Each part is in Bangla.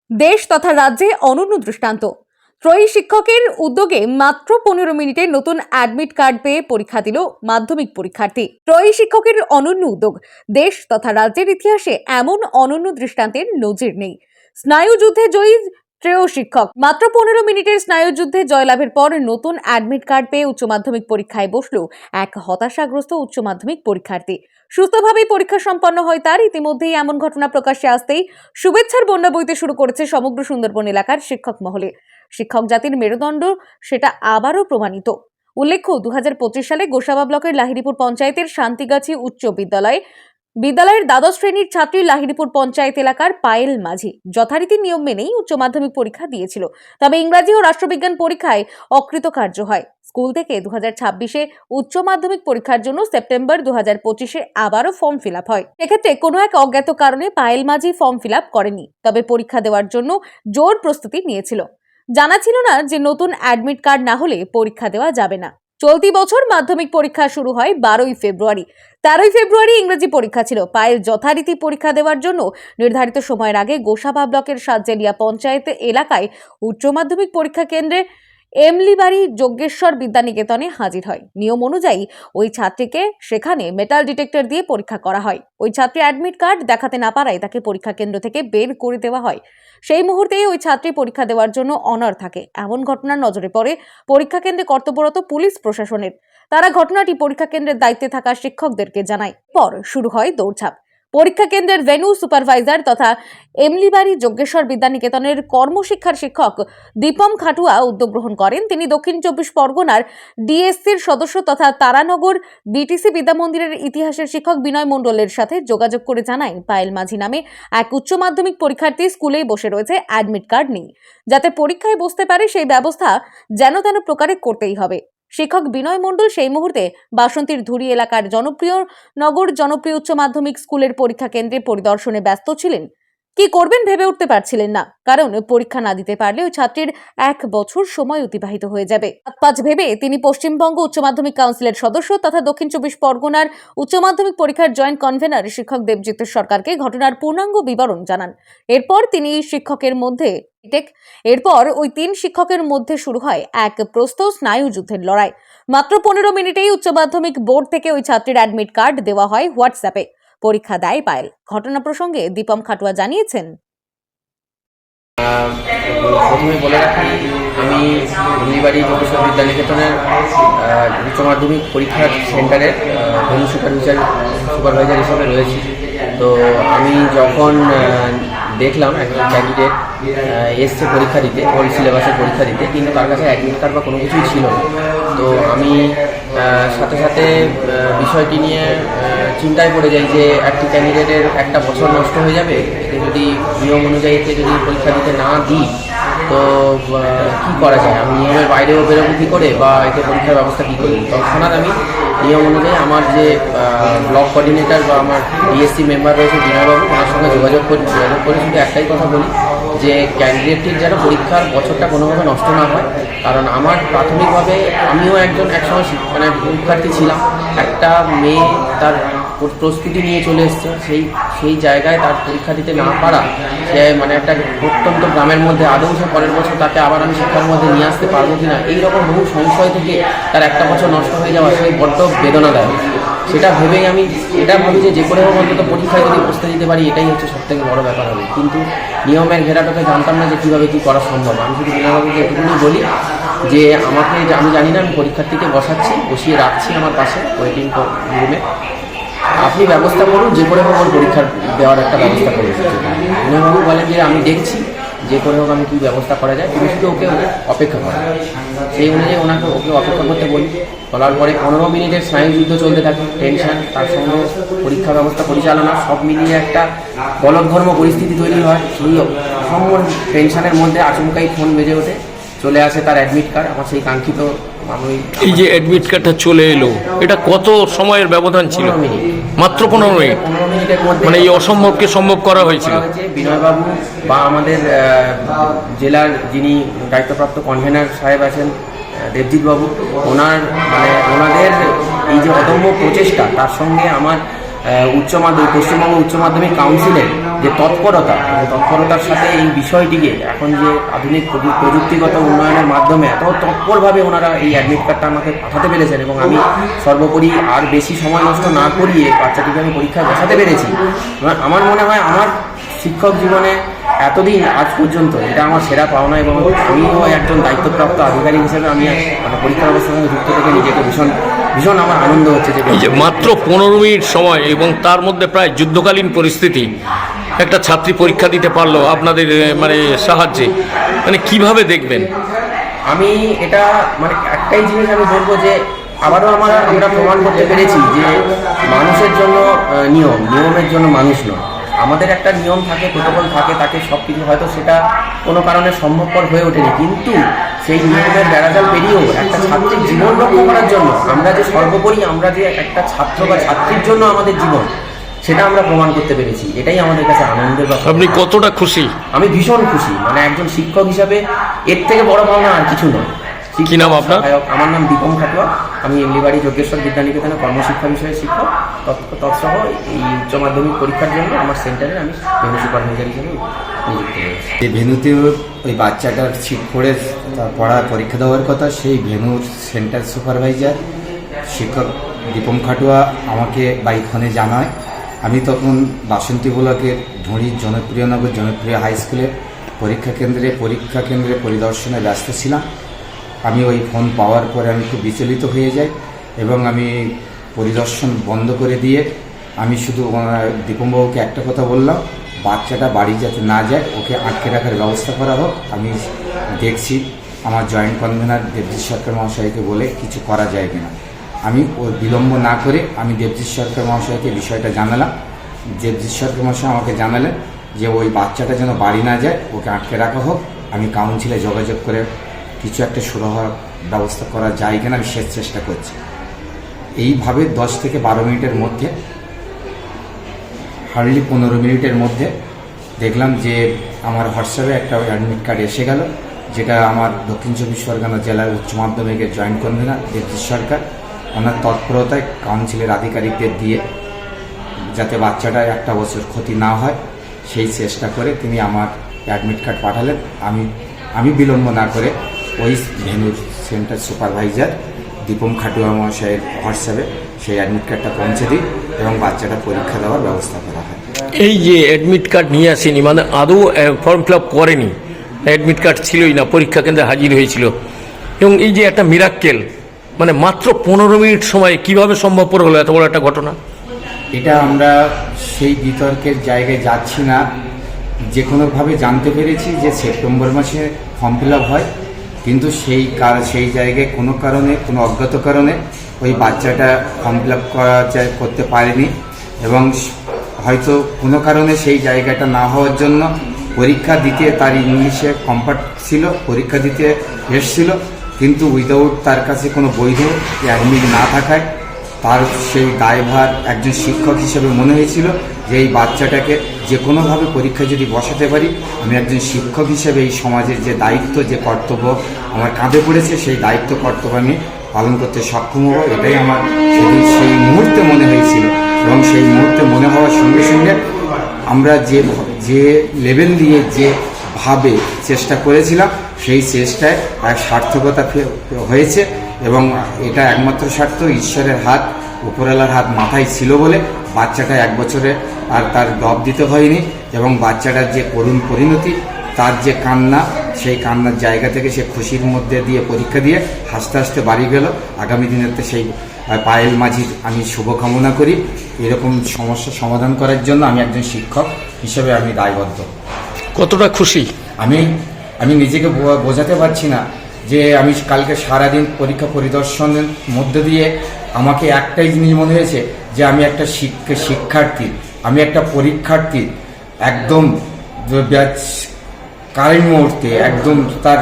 দেশ তথা রাজ্যে অনন্য দৃষ্টান্ত। ত্রয়ী শিক্ষকের উদ্যোগে মাত্র 15 মিনিটে নতুন অ্যাডমিট কার্ড পেয়ে পরীক্ষা দিল মাধ্যমিক পরীক্ষার্থী। ত্রয়ী শিক্ষকের অনন্য উদ্যোগ। দেশ তথা রাজ্যের ইতিহাসে এমন অনন্য দৃষ্টান্তের নজির নেই। স্নায়ুযুদ্ধে জয়ী ত্রয়ী শিক্ষক মাত্র 15 মিনিটের স্নায়ুযুদ্ধে জয়লাভের পর নতুন অ্যাডমিট কার্ড পেয়ে উচ্চ মাধ্যমিক পরীক্ষায় বসল এক হতাশাগ্রস্ত উচ্চ মাধ্যমিক পরীক্ষার্থী। সুস্থভাবেই পরীক্ষা সম্পন্ন হয় তার। ইতিমধ্যেই এমন ঘটনা প্রকাশ্যে আসতেই শুভেচ্ছার বন্যা বইতে শুরু করেছে সমগ্র সুন্দরবন এলাকার শিক্ষক মহলে। শিক্ষক জাতির মেরুদণ্ড সেটা আবারও প্রমাণিত। উল্লেখ্য, 2025 সালে গোসাবা ব্লকের লাহিড়ীপুর পঞ্চায়েতের শান্তিগাছি উচ্চ বিদ্যালয়ের দ্বাদশ শ্রেণীর ছাত্রী লাহিড়ীপুর পঞ্চায়েত এলাকার পায়েল মাঝি যথারীতি নিয়ম মেনেই উচ্চ মাধ্যমিক পরীক্ষা দিয়েছিল। তবে ইংরাজি ও রাষ্ট্রবিজ্ঞান পরীক্ষায় অকৃতকার্য হয়। স্কুল থেকে 2026-এ উচ্চ মাধ্যমিক পরীক্ষার জন্য সেপ্টেম্বর 2025-এ আবারও ফর্ম ফিল আপ হয়। এক্ষেত্রে কোনো এক অজ্ঞাত কারণে পায়েল মাঝি ফর্ম ফিল আপ করেনি, তবে পরীক্ষা দেওয়ার জন্য জোর প্রস্তুতি নিয়েছিল। জানা ছিল না যে নতুন অ্যাডমিট কার্ড না হলে পরীক্ষা দেওয়া যাবে না। চলতি বছর মাধ্যমিক পরীক্ষা শুরু হয় 12ই ফেব্রুয়ারি। 13ই ফেব্রুয়ারি ইংরেজি পরীক্ষা ছিল। পায়েল যথারীতি পরীক্ষা দেওয়ার জন্য নির্ধারিত সময়ের আগে গোসাবা ব্লকের সাতজেলিয়া পঞ্চায়েত এলাকায় উচ্চ মাধ্যমিক পরীক্ষা কেন্দ্রে এমলিবাড়ি যজ্ঞেশ্বর বিদ্যানিকেতনে হাজির হয়। নিয়ম অনুযায়ী ওই ছাত্রীকে সেখানে মেটাল ডিটেক্টর দিয়ে পরীক্ষা করা হয়। ওই ছাত্রী অ্যাডমিট কার্ড দেখাতে না পারায় তাকে পরীক্ষা কেন্দ্র থেকে বের করে দেওয়া হয়। সেই মুহূর্তেই ওই ছাত্রী পরীক্ষা দেওয়ার জন্য অনড় থাকে। এমন ঘটনার নজরে পড়ে পরীক্ষা কেন্দ্রে কর্তব্যরত পুলিশ প্রশাসনের। তারা ঘটনাটি পরীক্ষা কেন্দ্রের দায়িত্বে থাকা শিক্ষকদেরকে জানায়। পর শুরু হয় দৌড়ঝাঁপ। পরীক্ষা কেন্দ্রের ভেন্যু সুপারভাইজার তথা এমলিবাড়ি যজ্ঞেশ্বর বিদ্যানিকেতনের কর্মশিক্ষার শিক্ষক দীপম খাটুয়া উদ্যোগ গ্রহণ করেন। তিনি দক্ষিণ 24 পরগনার ডিএসসির সদস্য তথা তারানগর বিটিসি বিদ্যামন্দিরের ইতিহাসের শিক্ষক বিনয় মণ্ডলের সাথে যোগাযোগ করে জানায়, পায়েল মাঝি নামে এক উচ্চ মাধ্যমিক পরীক্ষার্থী স্কুলেই বসে রয়েছে, অ্যাডমিট কার্ড নেই। যাতে পরীক্ষায় বসতে পারে সেই ব্যবস্থা যেন তেন প্রকারে করতেই হবে। শিক্ষক বিনয় মণ্ডল সেই মুহূর্তে বাসন্তীর ধুরি এলাকার জনপ্রিয় উচ্চ মাধ্যমিক স্কুলের পরীক্ষা কেন্দ্রে পরিদর্শনে ব্যস্ত ছিলেন। কি করবেন ভেবে উঠতে পারছিলেন না, কারণ পরীক্ষা না দিতে পারলে ওই ছাত্রীর 1 বছর সময় অতিবাহিত হয়ে যাবে। পাঁচ ভেবে তিনি পশ্চিমবঙ্গ উচ্চ মাধ্যমিক কাউন্সিলের সদস্য তথা দক্ষিণ 24 পরগনার উচ্চ মাধ্যমিক পরীক্ষার জয়েন্ট কনভেনার শিক্ষক দেবজিৎ সরকারকে ঘটনার পূর্ণাঙ্গ বিবরণ জানান। এরপর ওই 3 শিক্ষকের মধ্যে শুরু হয় এক প্রস্থ স্নায়ুযুদ্ধের লড়াই। মাত্র 15 মিনিটেই উচ্চ মাধ্যমিক বোর্ড থেকে ওই ছাত্রীর অ্যাডমিট কার্ড দেওয়া হয় হোয়াটসঅ্যাপে। পরীক্ষা দেয় পায়েল। ঘটনা প্রসঙ্গে দীপম খাটুয়া জানিয়েছেন, প্রথমে বলে রাখি, আমি এমলিবাড়ি যজ্ঞেশ্বর বিদ্যানিকেতনের উচ্চ মাধ্যমিক পরীক্ষার সেন্টারের ভেন্যু সুপারভাইজার হিসেবে রয়েছি। তো আমি যখন দেখলাম একজন ক্যান্ডিডেট এসছে পরীক্ষা দিতে, ওল্ড সিলেবাসের পরীক্ষা দিতে, কিন্তু তার কাছে অ্যাডমিট কার্ড বা কোনো কিছুই ছিল না। তো আমি সাথে সাথে বিষয়টি নিয়ে চিন্তায় পড়ে যাই যে একটি ক্যান্ডিডেটের 1 বছর নষ্ট হয়ে যাবে যদি নিয়ম অনুযায়ী যদি পরীক্ষা দিতে না দিই। তো কী করা যায়, আমি নিয়মের বাইরেও বেরোবো কী করে, বা এতে পরীক্ষার ব্যবস্থা কী করি। তৎক্ষণাৎ আমি নিয়ম অনুযায়ী আমার যে ব্লক কোঅর্ডিনেটর বা আমার ডিএসসি মেম্বার রয়েছে বিনয়বাবু, ওনার সঙ্গে যোগাযোগ করে শুধু একটাই কথা বলি যে ক্যান্ডিডেটটির যেন পরীক্ষার বছরটা কোনোভাবে নষ্ট না হয়। কারণ আমার প্রাথমিকভাবে আমিও একসময় পরীক্ষার্থী ছিলাম। একটা মেয়ে তার প্রস্তুতি নিয়ে চলে এসছে, সেই জায়গায় তার পরীক্ষা দিতে না পারা, সে একটা প্রত্যন্ত গ্রামের মধ্যে আদৌ সে পরের বছর তাকে আবার আমি শিক্ষার মধ্যে নিয়ে আসতে পারবো কিনা, এইরকম বহু সংশয় থেকে তার 1 বছর নষ্ট হয়ে যাওয়া সেই বড্ড বেদনাদায়ক। সেটা ভেবেই আমি এটা ভাবি যে করে হোক অন্তত পরীক্ষায় যদি বসতে দিতে পারি, এটাই হচ্ছে সবথেকে বড় ব্যাপার হবে। কিন্তু নিয়মের ঘেরাটোকে জানতাম না যে কীভাবে কী করা সম্ভব। আমি শুধু বিনয়বাবুকে এটুকুনি বলি যে আমি জানি না, আমি পরীক্ষার্থীকে বসিয়ে রাখছি আমার পাশে ওয়েটিং রুমে, আপনি ব্যবস্থা করুন, যে করে হোক আমার পরীক্ষা দেওয়ার একটা ব্যবস্থা করে দিচ্ছি। বিনয়বাবু বলেন যে আমি দেখছি যে করে হোক আমি কী ব্যবস্থা করা যায়, তুমি শুধু ওকে অপেক্ষা করা। সেই অনুযায়ী ওকে অপেক্ষা করতে বলার পরে 15 মিনিটের স্নায়ুযুদ্ধ চলতে থাকে। টেনশন, তার সঙ্গে পরীক্ষা ব্যবস্থা পরিচালনা, সব মিলিয়ে একটা গলদঘর্ম পরিস্থিতি তৈরি হয়। সেই অসম্ভব টেনশনের মধ্যে আচমকাই ফোন বেজে ওঠে, চলে আসে তার অ্যাডমিট কার্ড, আমার সেই কাঙ্ক্ষিত। এই যে অ্যাডমিট কার্ডটা চলে এলো, এটা কত সময়ের ব্যবধান ছিল? 15 মিনিট। মাত্র 15 মিনিট। 15 মিনিটের মধ্যে এই অসম্ভবকে সম্ভব করা হয়েছিল। বিনয়বাবু বা আমাদের জেলার যিনি দায়িত্বপ্রাপ্ত কনভেনার সাহেব আছেন দেবজিৎ বাবু, ওনাদের এই যে অদম্য প্রচেষ্টা, তার সঙ্গে আমার উচ্চ মাধ্যমিক পশ্চিমবঙ্গ উচ্চ মাধ্যমিক কাউন্সিলের যে তৎপরতার সাথে এই বিষয়টিকে এখন যে আধুনিক প্রযুক্তিগত উন্নয়নের মাধ্যমে এত তৎপরভাবে ওনারা এই অ্যাডমিট কার্ডটা আমাকে পাঠাতে পেরেছেন এবং আমি সর্বোপরি আর বেশি সময় নষ্ট না করিয়ে বাচ্চাটিকে আমি পরীক্ষায় বসাতে পেরেছি। আমার মনে হয় আমার শিক্ষক জীবনে এতদিন আজ পর্যন্ত এটা আমার সেরা পাওনা এবং আমিও একজন দায়িত্বপ্রাপ্ত আধিকারিক হিসেবে আমি পরীক্ষা ব্যবস্থার সঙ্গে যুক্ত থেকে নিজেকে ভীষণ আমার আনন্দ হচ্ছে যে মাত্র 15 মিনিট সময় এবং তার মধ্যে প্রায় যুদ্ধকালীন পরিস্থিতি, একটা ছাত্রী পরীক্ষা দিতে পারলো আপনাদের সাহায্যে, কিভাবে দেখবেন? আমি এটা একটাই জিনিস আমি বলবো যে আবারও আমরা প্রমাণ করতে পেরেছি যে মানুষের জন্য নিয়মের জন্য মানুষ নয়। আমাদের একটা নিয়ম থাকে, প্রোটোকল থাকে, তাকে সব কিছু হয়তো সেটা কোনো কারণে সম্ভবপর হয়ে ওঠেনি, কিন্তু সেই নিয়মের বেড়াজাল পেরিয়েও একটা ছাত্রীর জীবন রক্ষা করার জন্য আমরা যে সর্বোপরি আমরা যে একটা ছাত্র বা ছাত্রীর জন্য আমাদের জীবন, সেটা আমরা প্রমাণ করতে পেরেছি। এটাই আমাদের কাছে আনন্দের ব্যাপার। আপনি কতটা খুশি? আমি ভীষণ খুশি, একজন শিক্ষক হিসাবে এর থেকে বড় পাওনা আর কিছু নয়। কি নাম আপনার? আমার নাম দীপম খাটুয়া, আমি এমলিবাড়ি যজ্ঞেশ্বর বিদ্যানিকেতনে কর্মশিক্ষা বিষয়ের শিক্ষক। তৎসহ এই উচ্চ মাধ্যমিক পরীক্ষার জন্য আমার সেন্টারে আমি ভেনু সুপারভাইজার হিসেবে নিযুক্ত হয়েছি। যে ভেনুতে ওই বাচ্চাটার সিট পড়ে পড়া পরীক্ষা দেওয়ার কথা, সেই ভেনুর সেন্টার সুপারভাইজার শিক্ষক দীপম খাটুয়া আমাকে বাই ফোনে জানায়। আমি তখন বাসন্তী ব্লকের ঢুঁড়ির জনপ্রিয় হাই স্কুলের পরীক্ষা কেন্দ্রে পরিদর্শনে ব্যস্ত ছিলাম। আমি ওই ফোন পাওয়ার পরে আমি খুব বিচলিত হয়ে যাই এবং আমি পরিদর্শন বন্ধ করে দিয়ে আমি শুধু দীপমবাবুকে একটা কথা বললাম, বাচ্চাটা বাড়ি যাতে না যায়, ওকে আটকে রাখার ব্যবস্থা করা হোক। আমি দেখছি আমার জয়েন্ট কনভেনার দেবজিৎ সরকার মহাশয়কে বলে কিছু করা যায় কিনা। আমি ওর বিলম্ব না করে আমি দেবজিৎ সরকার মহাশয়কে বিষয়টা জানালাম। দেবজিৎ সরকার মহাশয় আমাকে জানালেন যে ওই বাচ্চাটা যেন বাড়ি না যায়, ওকে আটকে রাখা হোক। আমি কাউন্সিলে যোগাযোগ করে কিছু একটা সুরাহার ব্যবস্থা করা যায় কিনা আমি শেষ চেষ্টা করছি। এইভাবে 10 থেকে 12 মিনিটের মধ্যে, হার্ডলি 15 মিনিটের মধ্যে দেখলাম যে আমার হোয়াটসঅ্যাপে একটা অ্যাডমিট কার্ড এসে গেল, যেটা আমার দক্ষিণ চব্বিশ পরগনা জেলার উচ্চ মাধ্যমিকের জয়েন্ট কনভেনার দেবজিৎ সরকার ওনার তৎপরতায় কাউন্সিলের আধিকারিকদের দিয়ে যাতে বাচ্চাটা 1 বছর ক্ষতি না হয় সেই চেষ্টা করে তিনি আমার অ্যাডমিট কার্ড পাঠালেন। আমি বিলম্ব না করে ওই ভেনুর সেন্টার সুপারভাইজার দীপম খাটুয়া মহাশয়ের হোয়াটসঅ্যাপে সেই অ্যাডমিট কার্ডটা পৌঁছে দিই এবং বাচ্চাটা পরীক্ষা দেওয়ার ব্যবস্থা করা হয়। এই যে অ্যাডমিট কার্ড নিয়ে আসেনি, আদৌ ফর্ম ফিল আপ করেনি, অ্যাডমিট কার্ড ছিলই না, পরীক্ষা কেন্দ্রে হাজির হয়েছিল, এবং এই যে একটা মিরাক্কেল, মাত্র 15 মিনিট সময়ে কিভাবে সম্ভবপর হলো এত বড় একটা ঘটনা? এটা আমরা সেই বিতর্কের জায়গায় যাচ্ছি না। যে কোনোভাবে জানতে পেরেছি যে সেপ্টেম্বর মাসে ফর্ম ফিল আপ হয়, কিন্তু সেই জায়গায় কোনো কারণে, কোনো অজ্ঞাত কারণে ওই বাচ্চাটা ফর্ম ফিল আপ করতে পারেনি এবং হয়তো কোনো কারণে সেই জায়গাটা না হওয়ার জন্য পরীক্ষা দিতে, তার ইংলিশে কম্পার্ট ছিল, পরীক্ষা দিতে এসছিল, কিন্তু উইদাউট তার কাছে কোনো বৈধ অ্যাডমিট না থাকায় তার সেই দায়ভার একজন শিক্ষক হিসেবে মনে হয়েছিল যে এই বাচ্চাটাকে যে কোনোভাবে পরীক্ষায় যদি বসাতে পারি, আমি একজন শিক্ষক হিসেবে এই সমাজের যে দায়িত্ব, যে কর্তব্য আমার কাঁধে পড়েছে, সেই দায়িত্ব কর্তব্য আমি পালন করতে সক্ষম হব, এটাই আমার সেদিন সেই মুহূর্তে মনে হয়েছিল। এবং সেই মুহূর্তে মনে হওয়ার সঙ্গে সঙ্গে আমরা যে লেভেল দিয়ে যে ভাবে চেষ্টা করেছিলাম, সেই চেষ্টায় সার্থকতা হয়েছে এবং এটা একমাত্র স্বার্থ ঈশ্বরের হাত, উপরওয়ালার হাত মাথায় ছিল বলে বাচ্চাটা 1 বছরে আর তার দব দিতে হয়নি এবং বাচ্চাটার যে করুণ পরিণতি, তার যে কান্না, সেই কান্নার জায়গা থেকে সে খুশির মধ্যে দিয়ে পরীক্ষা দিয়ে হাসতে হাসতে বাড়ি গেল। আগামী দিনেতে সেই পায়েল মাঝির আমি শুভকামনা করি। এরকম সমস্যা সমাধান করার জন্য আমি একজন শিক্ষক হিসেবে আমি দায়বদ্ধ। কতটা খুশি? আমি নিজেকে বোঝাতে পারছি না যে আমি কালকে সারাদিন পরীক্ষা পরিদর্শনের মধ্যে দিয়ে আমাকে একটাই জিনিস মনে হয়েছে যে আমি একটা শিক্ষার্থী, আমি একটা পরীক্ষার্থী, একদম কারেন্ট মুহূর্তে, একদম তার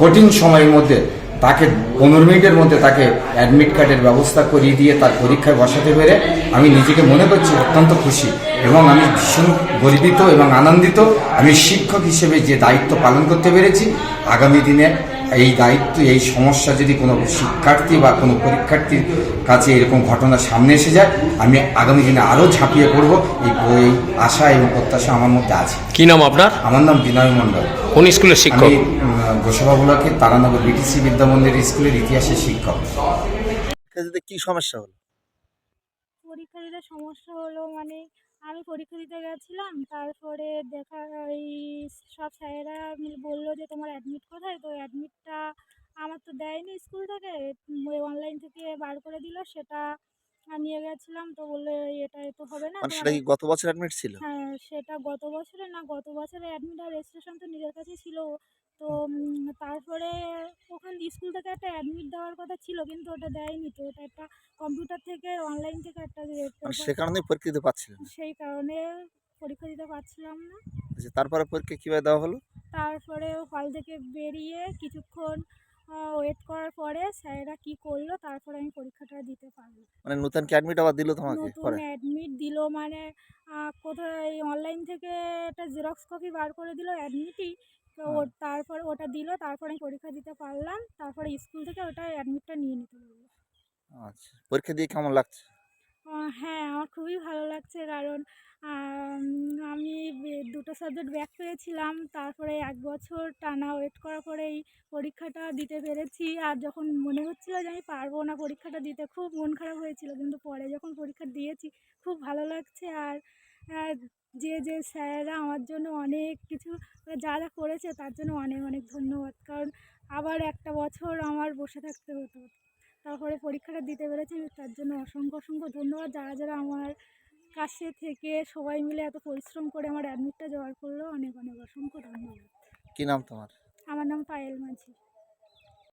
কঠিন সময়ের মধ্যে তাকে 15 মিনিটের মধ্যে তাকে অ্যাডমিট কার্ডের ব্যবস্থা করিয়ে দিয়ে তার পরীক্ষায় বসাতে পেরে আমি নিজেকে মনে করছি অত্যন্ত খুশি এবং আমি ভীষণ গর্বিত এবং আনন্দিত। আমি শিক্ষক হিসেবে যে দায়িত্ব পালন করতে পেরেছি, আগামী দিনে এই দায়িত্ব, এই সমস্যা যদি কোনো শিক্ষার্থী বা কোনো পরীক্ষার্থীর কাছে এরকম ঘটনা সামনে এসে যায়, আমি আগামী দিনে আরও ঝাঁপিয়ে পড়ব, এই আশা এবং প্রত্যাশা আমার মধ্যে আছে। কি নাম আপনার? আমার নাম বিনয় মণ্ডল। কোন স্কুলের শিক্ষক? আমি গোসাবা ব্লকের তারানগর বিটিসি বিদ্যামন্দির স্কুলের ইতিহাসের শিক্ষক। পরীক্ষা কি সমস্যা হলো? পরীক্ষা দিতে সমস্যা হলো মানে আমি পরীক্ষা দিতে গেছিলাম, তারপরে দেখা এই সব স্যারেরা বললো যে তোমার অ্যাডমিট কোথায়, তো অ্যাডমিটটা আমার তো দেয়নি স্কুল থেকে, অনলাইন থেকে বার করে দিল, সেটা নিয়ে গেছিলাম, তো বললো এটা তো হবে না মানে সেটা কি গত বছর অ্যাডমিট ছিল? হ্যাঁ সেটা গত বছরে না, গত বছরে অ্যাডমিট আর রেজিস্ট্রেশন তো নিজের কাছেই ছিল। তো তারপরে ওখান স্কুল থেকে একটা অ্যাডমিট দেওয়ার কথা ছিল, কিন্তু ওটা দেয়নি, তো ওটা একটা কম্পিউটার থেকে অনলাইন থেকে একটা মানে সে কারণেই পরীক্ষা দিতে পারছিলেন না। সেই কারণে পরীক্ষা দিতে পারছিলাম না। আচ্ছা, তারপরে পরীক্ষা কিভাবে দেওয়া হলো? তারপরে হল থেকে বেরিয়ে কিছুক্ষণ ওয়েট করার পরে স্যারেরা কি করলো, তারপরে আমি পরীক্ষাটা দিতে পারলাম। মানে নতুন কি অ্যাডমিট আবার দিল তোমাকে নতুন পরে? অ্যাডমিট দিল মানে কোথায় অনলাইন থেকে একটা জেরক্স কপি বার করে দিল অ্যাডমিটই, তো তারপরে ওটা দিল, তারপরে আমি পরীক্ষা দিতে পারলাম, তারপরে স্কুল থেকে ওটা অ্যাডমিটটা নিয়ে নিতে বললো। আচ্ছা, পরীক্ষা দিয়ে কেমন লাগছে? হ্যাঁ, আমার খুবই ভালো লাগছে, কারণ আমি দুটো সাবজেক্ট ব্যাক পেয়েছিলাম, তারপরে ১ বছর টানা ওয়েট করার পরে এই পরীক্ষাটা দিতে পেরেছি। আর যখন মনে হচ্ছিল যে আমি পারবো না পরীক্ষাটা দিতে, খুব মন খারাপ হয়েছিল, কিন্তু পরে যখন পরীক্ষা দিয়েছি খুব ভালো লাগছে। আর যে স্যারেরা আমার জন্য অনেক কিছু যা করেছে তার জন্য অনেক অনেক ধন্যবাদ, কারণ আবার একটা বছর আমার বসে থাকতে হতো, তারপরে পরীক্ষাটা দিতে পেরেছি, তার জন্য অসংখ্য অসংখ্য ধন্যবাদ। যারা যারা আমার কাছে থেকে সবাই মিলে এত পরিশ্রম করে আমার অ্যাডমিটটা জোগাড় করলো, অনেক অনেক অসংখ্য ধন্যবাদ। কি নাম তোমার? আমার নাম পায়েল মাঝি।